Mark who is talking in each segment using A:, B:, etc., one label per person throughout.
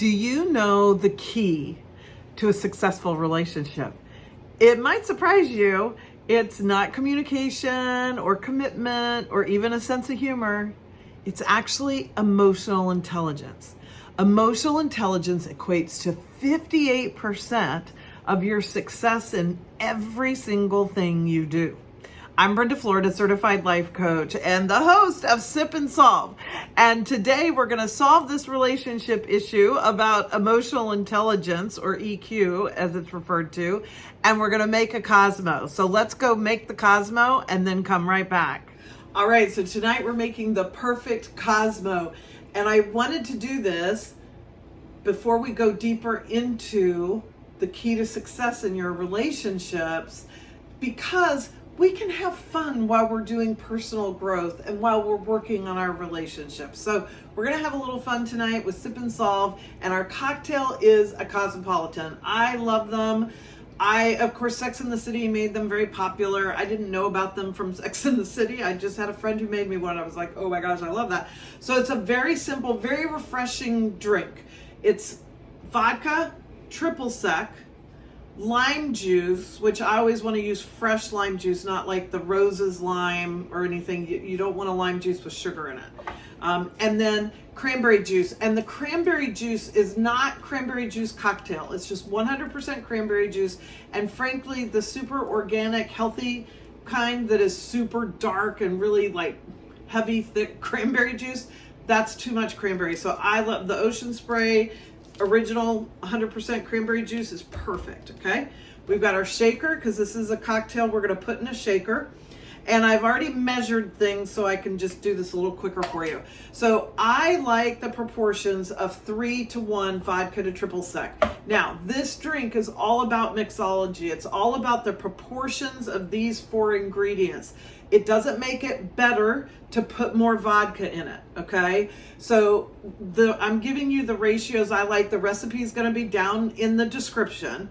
A: Do you know the key to a successful relationship? It might surprise you. It's not communication or commitment or even a sense of humor. It's actually emotional intelligence. Emotional intelligence equates to 58% of your success in every single thing you do. I'm Brenda Florida, certified life coach and the host of Sip and Solve. And today we're going to solve this relationship issue about emotional intelligence, or EQ as it's referred to, and we're going to make a Cosmo. So let's go make the Cosmo and then come right back. All right, so tonight we're making the Perfect Cosmo. And I wanted to do this before we go deeper into the key to success in your relationships, because we can have fun while we're doing personal growth and while we're working on our relationships. So we're going to have a little fun tonight with Sip and Solve, and our cocktail is a Cosmopolitan. I love them. Of course, Sex and the City made them very popular. I didn't know about them from Sex and the City. I just had a friend who made me one. I was like, oh my gosh, I love that. So it's a very simple, very refreshing drink. It's vodka, triple sec, lime juice, which I always want to use fresh lime juice, not like the Rose's lime or anything. You don't want a lime juice with sugar in it. And then cranberry juice. And the cranberry juice is not cranberry juice cocktail. It's just 100% cranberry juice. And frankly, the super organic, healthy kind that is super dark and really like heavy, thick cranberry juice, that's too much cranberry. So I love the Ocean Spray original 100% cranberry juice is perfect. Okay, we've got our shaker, because this is a cocktail we're going to put in a shaker, and I've already measured things so I can just do this a little quicker for you. So I like the proportions of 3-to-1 vodka to triple sec. Now this drink is all about mixology. It's all about the proportions of these four ingredients. It doesn't make it better to put more vodka in it, okay? So I'm giving you the ratios I like. The recipe is gonna be down in the description.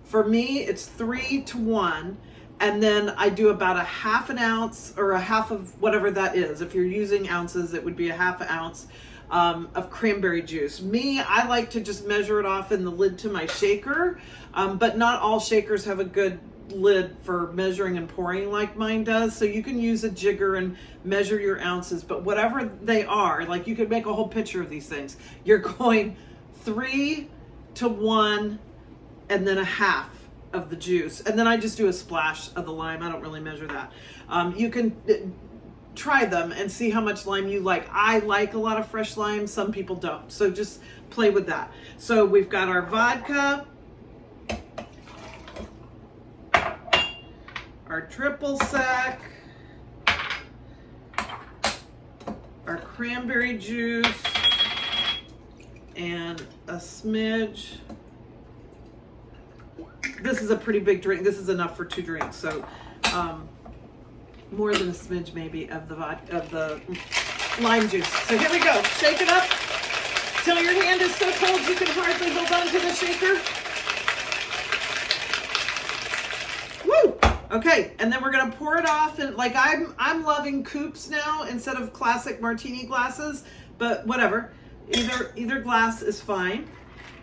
A: For me, it's 3-to-1, and then I do about a half an ounce, or a half of whatever that is. If you're using ounces, it would be a half an ounce of cranberry juice. Me, I like to just measure it off in the lid to my shaker, but not all shakers have a good lid for measuring and pouring like mine does. So you can use a jigger and measure your ounces, but whatever they are, like you could make a whole picture of these things. You're going 3-to-1 and then a half of the juice. And then I just do a splash of the lime. I don't really measure that. You can try them and see how much lime you like. I like a lot of fresh lime. Some people don't. So just play with that. So we've got our vodka, our triple sec, our cranberry juice, and a smidge. This is a pretty big drink. This is enough for 2 drinks. So more than a smidge maybe of the lime juice. So here we go. Shake it up till your hand is so cold you can hardly hold on to the shaker. Woo! Okay, and then we're gonna pour it off, and like I'm loving coupes now instead of classic martini glasses, but whatever. Either glass is fine.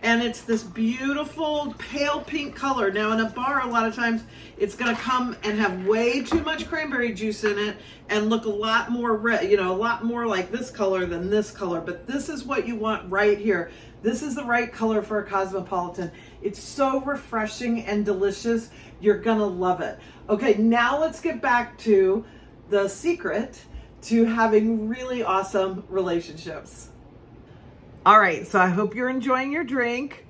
A: And it's this beautiful pale pink color. Now in a bar, a lot of times it's gonna come and have way too much cranberry juice in it and look a lot more red, a lot more like this color than this color. But this is what you want right here. This is the right color for a Cosmopolitan. It's so refreshing and delicious. You're gonna love it. Okay, now let's get back to the secret to having really awesome relationships. All right, so I hope you're enjoying your drink.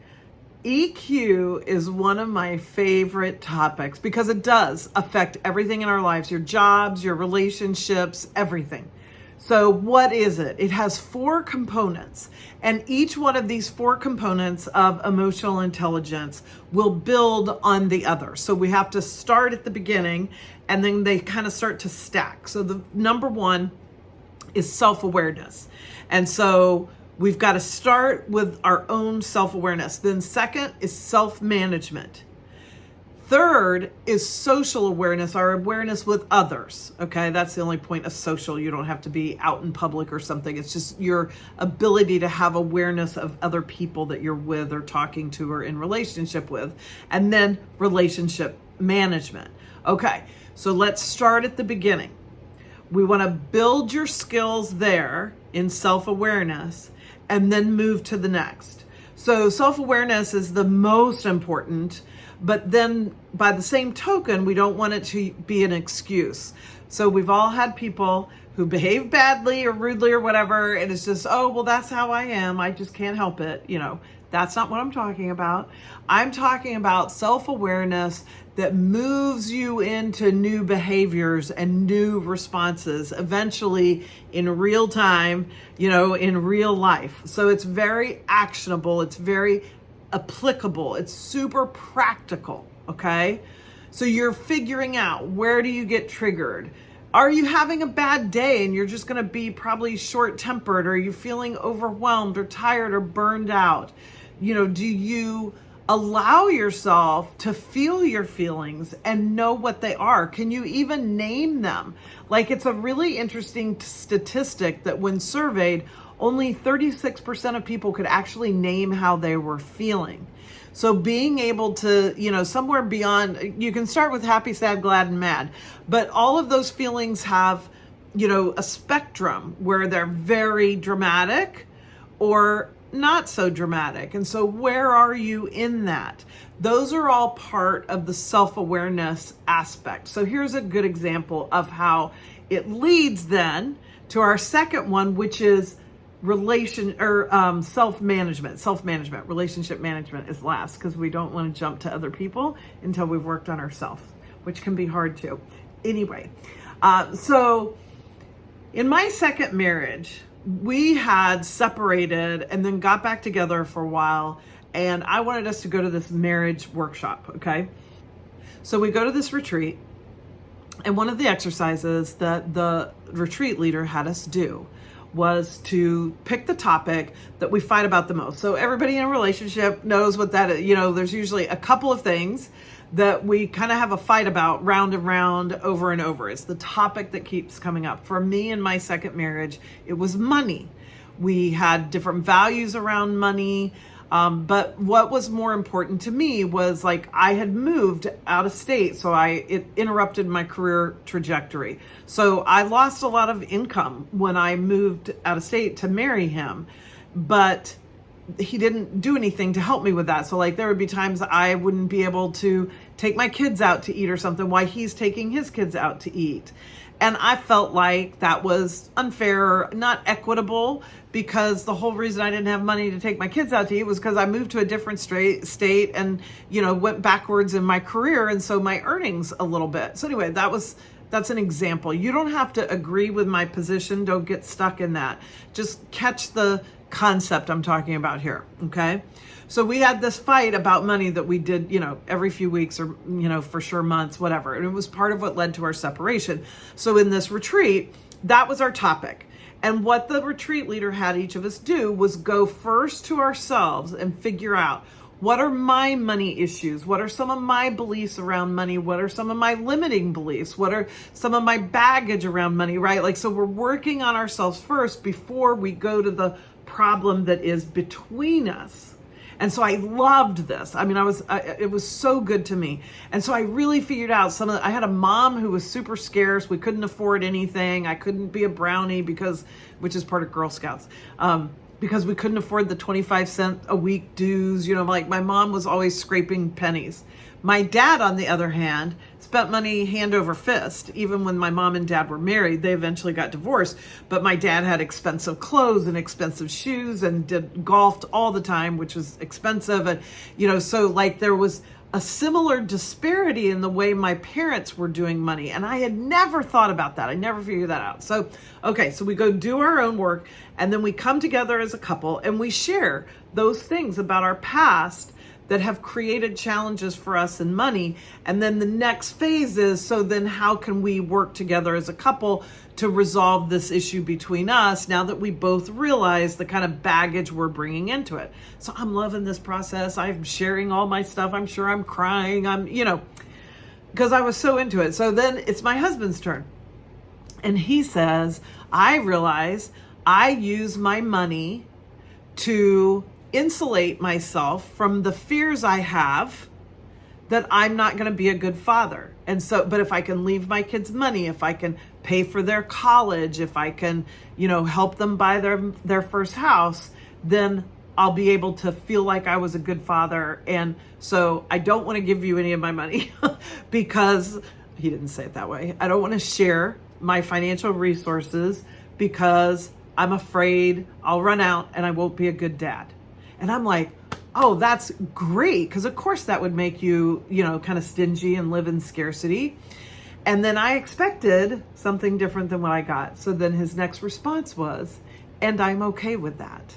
A: EQ is one of my favorite topics because it does affect everything in our lives, your jobs, your relationships, everything. So what is it? It has 4 components, and each one of these 4 components of emotional intelligence will build on the other. So we have to start at the beginning, and then they kind of start to stack. So the number 1 is self-awareness. And so we've got to start with our own self-awareness. Then second is self-management. Third is social awareness, our awareness with others. Okay, that's the only point of social. You don't have to be out in public or something. It's just your ability to have awareness of other people that you're with or talking to or in relationship with. And then relationship management. Okay, so let's start at the beginning. We want to build your skills there in self-awareness and then move to the next. So self-awareness is the most important, but then by the same token, we don't want it to be an excuse. So we've all had people who behave badly or rudely or whatever, and it's just, oh, well, that's how I am. I just can't help it. That's not what I'm talking about. I'm talking about self-awareness that moves you into new behaviors and new responses, eventually in real time, in real life. So it's very actionable. It's very applicable. It's super practical. Okay. So you're figuring out, where do you get triggered? Are you having a bad day and you're just going to be probably short-tempered? Or are you feeling overwhelmed or tired or burned out? Do you allow yourself to feel your feelings and know what they are? Can you even name them? Like, it's a really interesting statistic that when surveyed, only 36% of people could actually name how they were feeling. So being able to, somewhere beyond, you can start with happy, sad, glad, and mad, but all of those feelings have, a spectrum where they're very dramatic or not so dramatic. And so where are you in that? Those are all part of the self-awareness aspect. So here's a good example of how it leads then to our second one, which is self-management. Relationship management is last, because we don't want to jump to other people until we've worked on ourselves, which can be hard too. Anyway, so in my second marriage, we had separated and then got back together for a while, and I wanted us to go to this marriage workshop. Okay, so we go to this retreat, and one of the exercises that the retreat leader had us do was to pick the topic that we fight about the most. So everybody in a relationship knows what that is. There's usually a couple of things that we kind of have a fight about round and round, over and over. It's the topic that keeps coming up. For me in my second marriage, it was money. We had different values around money. But what was more important to me was, like, I had moved out of state, so it interrupted my career trajectory. So I lost a lot of income when I moved out of state to marry him, but he didn't do anything to help me with that. So, like, there would be times I wouldn't be able to take my kids out to eat or something while he's taking his kids out to eat. And I felt like that was unfair, not equitable, because the whole reason I didn't have money to take my kids out to eat was because I moved to a different state and, went backwards in my career. And so my earnings a little bit. So anyway, that's an example. You don't have to agree with my position. Don't get stuck in that. Just catch the concept I'm talking about here. Okay. So we had this fight about money that we did, every few weeks or, for sure months, whatever. And it was part of what led to our separation. So in this retreat, that was our topic. And what the retreat leader had each of us do was go first to ourselves and figure out, what are my money issues? What are some of my beliefs around money? What are some of my limiting beliefs? What are some of my baggage around money, right? Like, so we're working on ourselves first before we go to the problem that is between us. And so I loved this. I mean, it was so good to me. And so I really figured out I had a mom who was super scarce. We couldn't afford anything. I couldn't be a brownie which is part of Girl Scouts, because we couldn't afford the 25-cent a week dues. Like, my mom was always scraping pennies. My dad, on the other hand, spent money hand over fist. Even when my mom and dad were married, they eventually got divorced. But my dad had expensive clothes and expensive shoes and golfed all the time, which was expensive. And, so, like, there was a similar disparity in the way my parents were doing money. And I had never thought about that. I never figured that out. So, okay, so we go do our own work, and then we come together as a couple and we share those things about our past that have created challenges for us in money. And then the next phase is, so then how can we work together as a couple to resolve this issue between us now that we both realize the kind of baggage we're bringing into it? So I'm loving this process. I'm sharing all my stuff. I'm sure I'm crying. because I was so into it. So then it's my husband's turn. And he says, I realize I use my money to insulate myself from the fears I have that I'm not going to be a good father. And so, but if I can leave my kids money, if I can pay for their college, if I can, help them buy their first house, then I'll be able to feel like I was a good father. And so I don't want to give you any of my money because he didn't say it that way. I don't want to share my financial resources because I'm afraid I'll run out and I won't be a good dad. And I'm like, oh, that's great. Because of course that would make you, kind of stingy and live in scarcity. And then I expected something different than what I got. So then his next response was, and I'm okay with that.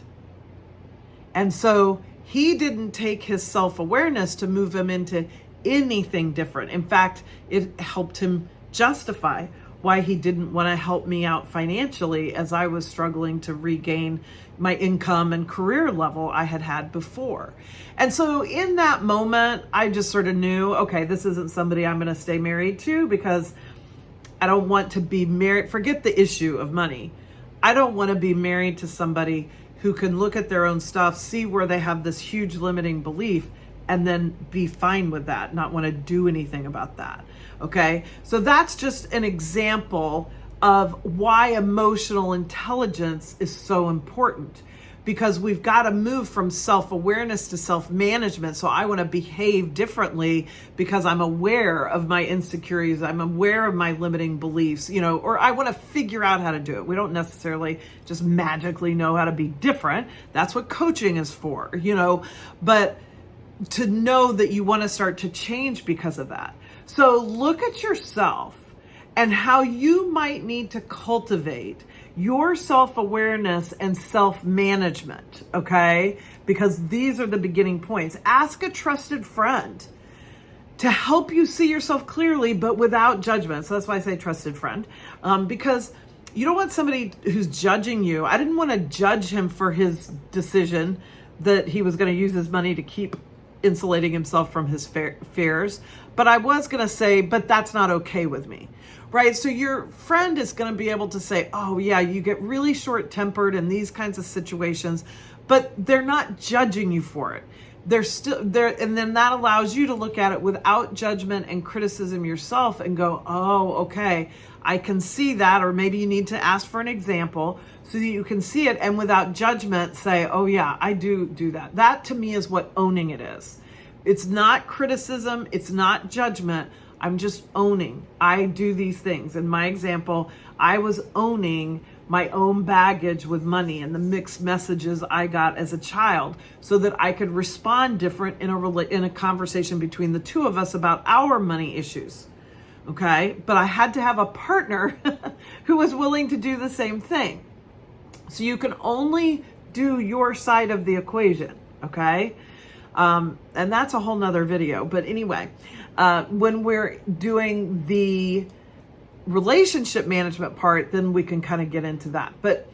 A: And so he didn't take his self-awareness to move him into anything different. In fact, it helped him justify why he didn't want to help me out financially as I was struggling to regain my income and career level I had had before. And so in that moment, I just sort of knew, okay, this isn't somebody I'm going to stay married to because I don't want to be married. Forget the issue of money. I don't want to be married to somebody who can look at their own stuff, see where they have this huge limiting belief, and then be fine with that, not want to do anything about that. Okay, so that's just an example of why emotional intelligence is so important, because we've got to move from self-awareness to self-management. So I want to behave differently because I'm aware of my insecurities. I'm aware of my limiting beliefs, or I want to figure out how to do it. We don't necessarily just magically know how to be different. That's what coaching is for, but to know that you want to start to change because of that. So look at yourself and how you might need to cultivate your self-awareness and self-management, okay? Because these are the beginning points. Ask a trusted friend to help you see yourself clearly, but without judgment. So that's why I say trusted friend, because you don't want somebody who's judging you. I didn't want to judge him for his decision that he was going to use his money to keep insulating himself from his fears. But I was going to say, but that's not okay with me, right? So your friend is going to be able to say, oh yeah, you get really short-tempered in these kinds of situations, but they're not judging you for it. They're still there. And then that allows you to look at it without judgment and criticism yourself and go, oh, okay, I can see that. Or maybe you need to ask for an example so that you can see it, and without judgment say, oh yeah, I do that. That to me is what owning it is. It's not criticism. It's not judgment. I'm just owning. I do these things. In my example, I was owning my own baggage with money and the mixed messages I got as a child so that I could respond different in a conversation between the two of us about our money issues. Okay? But I had to have a partner who was willing to do the same thing. So you can only do your side of the equation. Okay? And that's a whole nother video. But anyway, when we're doing the relationship management part, then we can kind of get into that. But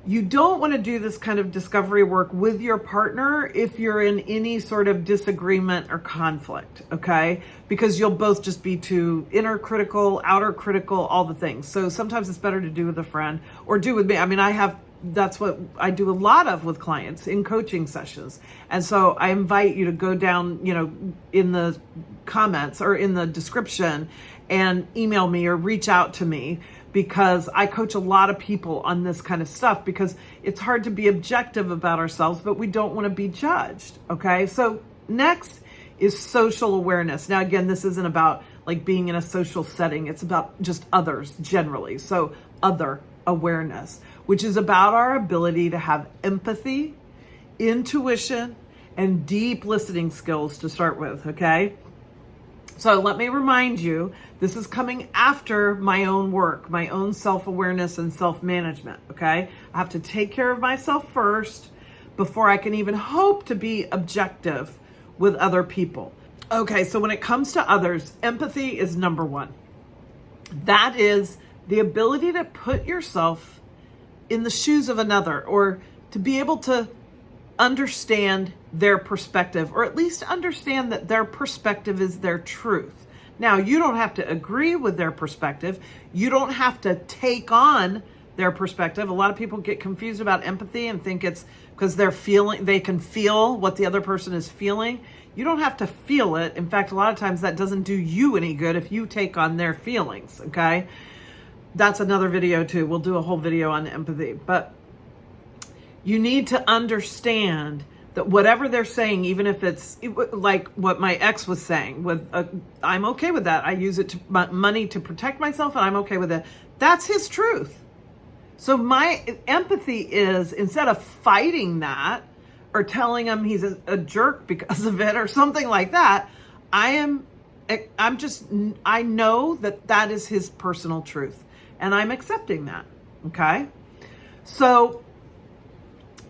A: you don't want to do this kind of discovery work with your partner if you're in any sort of disagreement or conflict, okay? Because you'll both just be too inner critical, outer critical, all the things. So sometimes it's better to do with a friend or do with me. I mean, that's what I do a lot of with clients in coaching sessions. And so I invite you to go down, in the comments or in the description and email me or reach out to me, because I coach a lot of people on this kind of stuff, because it's hard to be objective about ourselves, but we don't want to be judged. Okay. So next is social awareness. Now, again, this isn't about like being in a social setting. It's about just others generally. So other awareness, which is about our ability to have empathy, intuition, and deep listening skills to start with. Okay. So let me remind you, this is coming after my own work, my own self-awareness and self-management, okay? I have to take care of myself first before I can even hope to be objective with other people. Okay, so when it comes to others, empathy is number one. That is the ability to put yourself in the shoes of another, or to be able to understand their perspective, or at least understand that their perspective is their truth. Now, you don't have to agree with their perspective. You don't have to take on their perspective. A lot of people get confused about empathy and think it's because they can feel what the other person is feeling. You don't have to feel it. In fact, a lot of times that doesn't do you any good if you take on their feelings, okay? That's another video too. We'll do a whole video on empathy. But you need to understand that whatever they're saying, even if it's like what my ex was saying, I'm okay with that. I use it to money to protect myself, and I'm okay with it. That's his truth. So my empathy is, instead of fighting that or telling him he's a jerk because of it or something like that, I know that is his personal truth, and I'm accepting that. Okay. So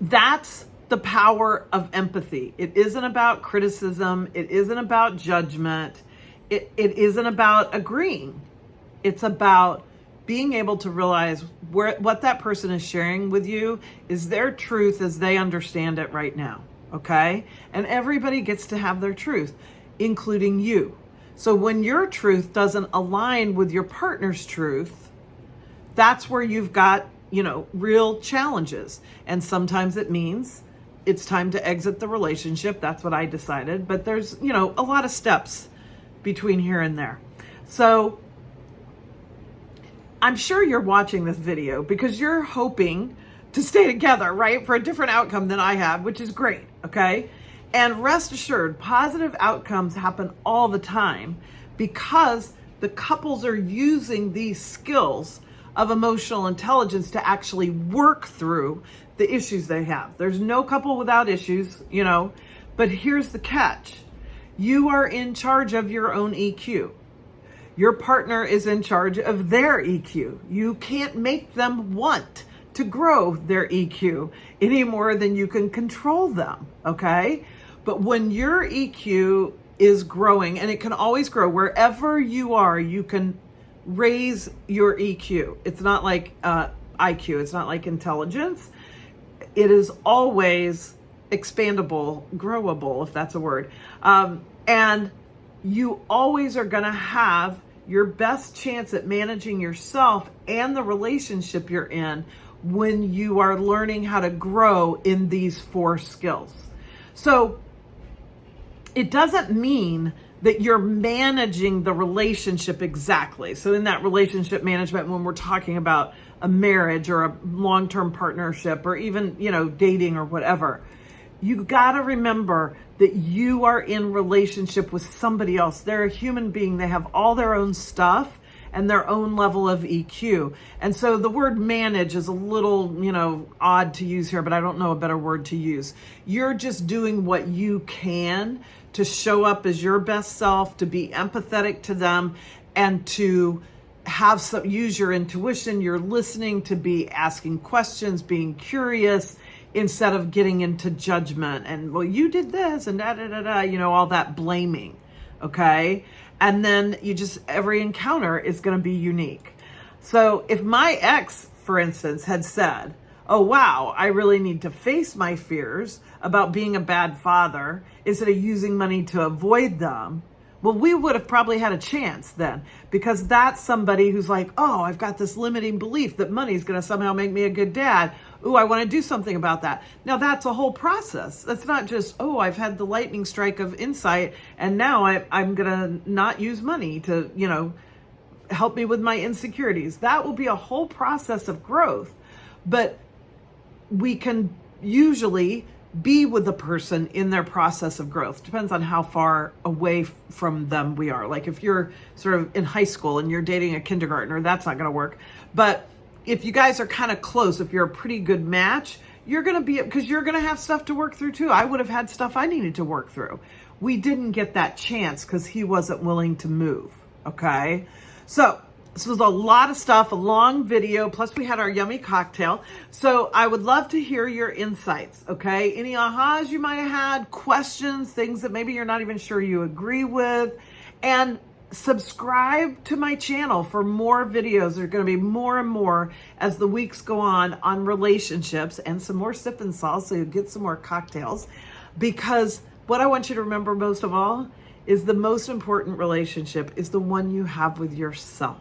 A: that's the power of empathy. It isn't about criticism. It isn't about judgment. It isn't about agreeing. It's about being able to realize what that person is sharing with you is their truth as they understand it right now. Okay? And everybody gets to have their truth, including you. So when your truth doesn't align with your partner's truth, that's where you've got, real challenges. And sometimes it means it's time to exit the relationship. That's what I decided. But there's, a lot of steps between here and there. So I'm sure you're watching this video because you're hoping to stay together, right? For a different outcome than I have, which is great. Okay. And rest assured, positive outcomes happen all the time because the couples are using these skills of emotional intelligence to actually work through the issues they have. There's no couple without issues, but here's the catch. You are in charge of your own EQ. Your partner is in charge of their EQ. You can't make them want to grow their EQ any more than you can control them, okay? But when your EQ is growing, and it can always grow, wherever you are, you can raise your EQ. It's not like IQ. It's not like intelligence. It is always expandable, growable, if that's a word. And you always are going to have your best chance at managing yourself and the relationship you're in when you are learning how to grow in these 4 skills. So it doesn't mean that you're managing the relationship exactly. So in that relationship management, when we're talking about a marriage or a long-term partnership or even, dating or whatever, you got to remember that you are in relationship with somebody else. They're a human being. They have all their own stuff and their own level of EQ. And so the word manage is a little, odd to use here, but I don't know a better word to use. You're just doing what you can to show up as your best self, to be empathetic to them, and to use your intuition, your listening, to be asking questions, being curious, instead of getting into judgment and, well, you did this and all that blaming. Okay. And then every encounter is going to be unique. So if my ex, for instance, had said, oh, wow, I really need to face my fears about being a bad father instead of using money to avoid them, well, we would have probably had a chance then, because that's somebody who's like, oh, I've got this limiting belief that money is going to somehow make me a good dad. Ooh, I want to do something about that. Now that's a whole process. That's not just, oh, I've had the lightning strike of insight and now I'm going to not use money to, help me with my insecurities. That will be a whole process of growth. But we can usually be with the person in their process of growth. Depends on how far away from them we are. Like if you're sort of in high school and you're dating a kindergartner, that's not going to work. But if you guys are kind of close, if you're a pretty good match, you're going to be, because you're going to have stuff to work through too. I would have had stuff I needed to work through. We didn't get that chance because he wasn't willing to move. Okay. So this was a lot of stuff, a long video, plus we had our yummy cocktail. So I would love to hear your insights, okay? Any ahas you might have had, questions, things that maybe you're not even sure you agree with. And Subscribe to my channel for more videos. There are going to be more and more as the weeks go on relationships, and some more sip and salt, so you'll get some more cocktails. Because what I want you to remember most of all is the most important relationship is the one you have with yourself.